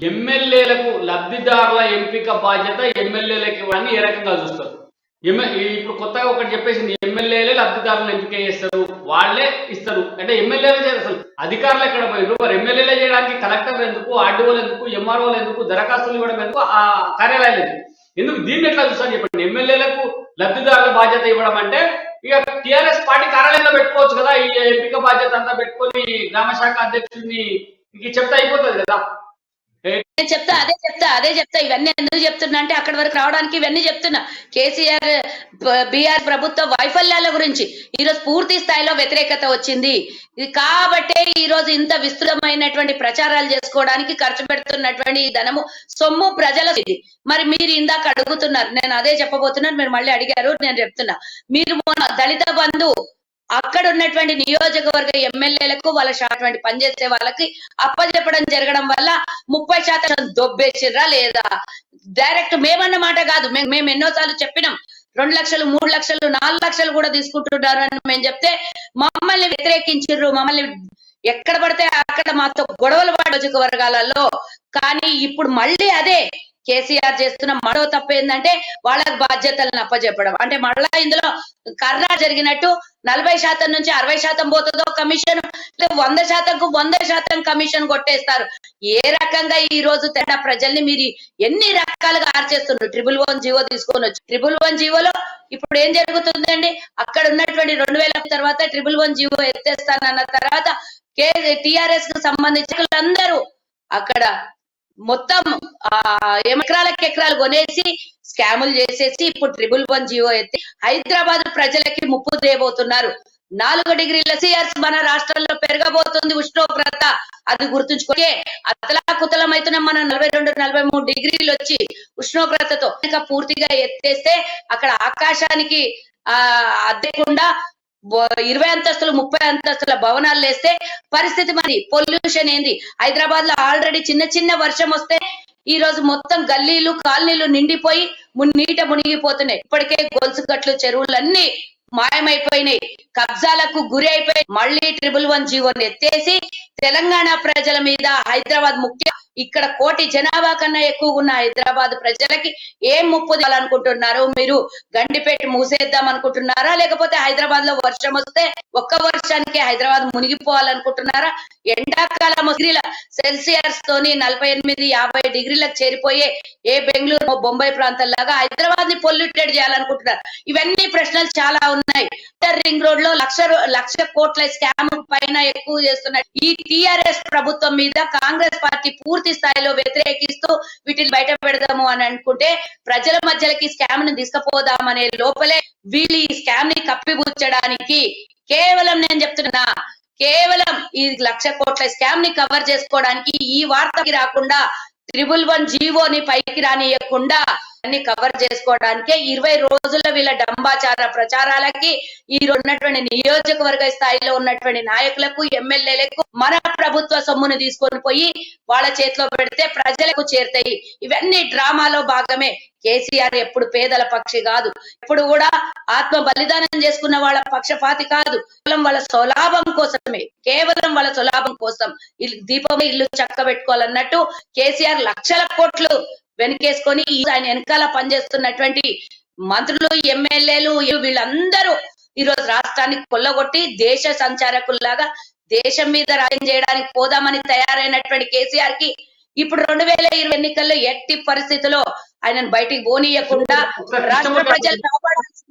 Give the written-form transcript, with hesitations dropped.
ఎమ్మెల్యేలకు లబ్ధిదారుల ఎంపిక బాధ్యత ఎమ్మెల్యేలకు ఇవ్వడాన్ని ఏ రకంగా చూస్తారు? ఇప్పుడు కొత్తగా ఒకటి చెప్పేసింది, ఎమ్మెల్యేలే లబ్ధిదారులను ఎంపిక చేస్తారు, వాళ్ళే ఇస్తారు అంటే ఎమ్మెల్యేలే చేస్తారు. అసలు అధికారులు ఎక్కడ పోయారు? మరి ఎమ్మెల్యేలే చేయడానికి కలెక్టర్లు ఎందుకు, ఆర్డీఓలు ఎందుకు, ఎంఆర్ఓలు ఎందుకు, దరఖాస్తులు ఇవ్వడం ఎందుకు, ఆ కార్యాలయాలు ఎందుకు? దీన్ని ఎట్లా చూస్తారు చెప్పండి? ఎమ్మెల్యేలకు లబ్ధిదారుల బాధ్యత ఇవ్వడం అంటే ఇక టిఆర్ఎస్ పార్టీ కార్యాలయంలో పెట్టుకోవచ్చు కదా, ఈ ఎంపిక బాధ్యత అంతా పెట్టుకొని గ్రామ శాఖ అధ్యక్షుడిని చెప్తే అయిపోతుంది కదా. అదే చెప్తా ఇవన్నీ ఎందుకు చెప్తున్నా అంటే అక్కడి వరకు రావడానికి ఇవన్నీ చెప్తున్నా. కేసీఆర్ బీఆర్ ప్రభుత్వ వైఫల్యాల గురించి ఈరోజు పూర్తి స్థాయిలో వ్యతిరేకత వచ్చింది. ఇది కాబట్టే ఈ రోజు ఇంత విస్తృతమైనటువంటి ప్రచారాలు చేసుకోవడానికి ఖర్చు పెడుతున్నటువంటి ఈ ధనము సొమ్ము ప్రజలది. మరి మీరు ఇందాక అడుగుతున్నారు, నేను అదే చెప్పబోతున్నాను, మీరు మళ్ళీ అడిగారు, నేను చెప్తున్నా. మీరు దళిత బంధు అక్కడ ఉన్నటువంటి నియోజకవర్గ ఎమ్మెల్యేలకు వాళ్ళ అటువంటి పనిచేసే వాళ్ళకి అప్పచెప్పడం జరగడం వల్ల 30% దొబ్బేసిర్రా లేదా? డైరెక్ట్ మేమన్న మాట కాదు, మేము ఎన్నోసార్లు చెప్పినాం 2 లక్షలు 3 లక్షలు 4 లక్షలు కూడా తీసుకుంటున్నారు అని మేము చెప్తే మమ్మల్ని వ్యతిరేకించిర్రు. మమ్మల్ని ఎక్కడ పడితే అక్కడ మాతో గొడవలు నియోజకవర్గాలలో. కానీ ఇప్పుడు మళ్ళీ అదే కేసీఆర్ చేస్తున్న మరో తప్పు ఏంటంటే వాళ్ళకి బాధ్యతలను అప్పచెప్పడం. అంటే మళ్ళా ఇందులో కర్ణా జరిగినట్టు 40% నుంచి 60% పోతుందో కమిషన్, 100%కు 100% కమిషన్ కొట్టేస్తారు. ఏ రకంగా ఈ రోజు తెడ ప్రజల్ని మీరు ఎన్ని రకాలుగా ఆర్చేస్తున్నారు? 111 జీవో తీసుకొని వచ్చి 111 జీవోలో ఇప్పుడు ఏం జరుగుతుందండి? అక్కడ ఉన్నటువంటి 2000 తర్వాత 111 జీవో ఎత్తేస్తానన్న తర్వాత టిఆర్ఎస్ కు సంబంధించిన అందరూ అక్కడ మొత్తం ఎకరాలు కొనేసి స్కాములు చేసేసి ఇప్పుడు 111 జీవో ఎత్తి హైదరాబాద్ ప్రజలకి ముప్పు తేబోతున్నారు. 4 డిగ్రీల సియర్స్ మన రాష్ట్రంలో పెరగబోతుంది ఉష్ణోగ్రత. అది గుర్తుంచుకోకే అతలాకుతలం అవుతున్నాం మనం. 42-43 డిగ్రీలు వచ్చి ఉష్ణోగ్రతతో పూర్తిగా ఎత్తేస్తే అక్కడ ఆకాశానికి అద్దెకుండా 20 అంతస్తులు 30 అంతస్తుల భవనాలు వేస్తే పరిస్థితి మరి పొల్యూషన్ ఏంది? హైదరాబాద్ లో ఆల్రెడీ చిన్న వర్షం వస్తే ఈ రోజు మొత్తం గల్లీలు కాలనీలు నిండిపోయి నీట మునిగిపోతున్నాయి. ఇప్పటికే గొలుసుగట్లు చెరువులన్నీ మాయమైపోయినాయి, కబ్జాలకు గురి అయిపోయి మళ్ళీ 111 జీవోని ఎత్తేసి తెలంగాణ ప్రజల మీద, హైదరాబాద్ ముఖ్య ఇక్కడ 1 కోటి జనాభా కన్నా ఎక్కువ ఉన్న హైదరాబాద్ ప్రజలకి ఏం ముప్పు అనుకుంటున్నారు? మీరు గండిపేట మూసేద్దాం అనుకుంటున్నారా? లేకపోతే హైదరాబాద్ లో వర్షం వస్తే ఒక్క వర్షానికి హైదరాబాద్ మునిగిపోవాలనుకుంటున్నారా? ఎండాకాలం సెల్సియస్ తోని 48-50 డిగ్రీలకు చేరిపోయే ఏ బెంగళూరు బొంబాయి ప్రాంతాల్లాగా హైదరాబాద్ ని పొల్యూటెడ్ చేయాలనుకుంటున్నారు? ఇవన్నీ ప్రశ్నలు చాలా ఉన్నాయి. రింగ్ రోడ్ లో 1,00,00,000 కోట్ల స్కామ్ పైన ఎక్కువ చేస్తున్నారు. ఈ టిఆర్ఎస్ ప్రభుత్వం మీద కాంగ్రెస్ పార్టీ పూర్తి స్థాయిలో వ్యతిరేకిస్తూ వీటిని బయట పెడదాము అని అనుకుంటే ప్రజల మధ్యలోకి స్కామ్ ని తీసుకుపోదామనే లోపలే వీళ్ళు ఈ స్కామ్ ని కప్పిపుచ్చడానికి కేవలం నేను చెప్తున్నా, కేవలం ఈ 1,00,00,000 కోట్ల స్కామ్ ని కవర్ చేసుకోవడానికి ఈ వార్తకి రాకుండా 111 జీవోని పైకి రానియకుండా అన్ని కవర్ చేసుకోవడానికే 20 రోజుల వీళ్ళ డంబాచార ప్రచారాలకి ఈ ఉన్నటువంటి నియోజకవర్గ స్థాయిలో ఉన్నటువంటి నాయకులకు, ఎమ్మెల్యేలకు మన ప్రభుత్వ సొమ్మును తీసుకొని పోయి వాళ్ళ చేతిలో పెడితే ప్రజలకు చేరుతాయి. ఇవన్నీ డ్రామాలో భాగమే. కేసీఆర్ ఎప్పుడు పేదల పక్షి కాదు, ఎప్పుడు కూడా ఆత్మ బలిదానం చేసుకున్న వాళ్ళ పక్షపాతి కాదు. కేవలం వాళ్ళ స్వలాభం కోసమే, కేవలం వాళ్ళ స్వలాభం కోసం దీపమే ఇల్లు చక్క పెట్టుకోవాలన్నట్టు కేసీఆర్ 1,00,00,000 కోట్లు వెనకేసుకొని ఆయన వెనకాల పనిచేస్తున్నటువంటి మంత్రులు, ఎమ్మెల్యేలు వీళ్ళందరూ ఈ రోజు రాష్ట్రాన్ని కొల్లగొట్టి దేశ సంచారకుల్లాగా దేశం మీద రాజ్యం చేయడానికి పోదామని తయారైనటువంటి కేసీఆర్ కి ఇప్పుడు 2020 ఎన్నికల్లో ఎట్టి పరిస్థితుల్లో ఆయనను బయటికి పోనీయకుండా రాష్ట్ర ప్రజలు కాపాడాల్సిన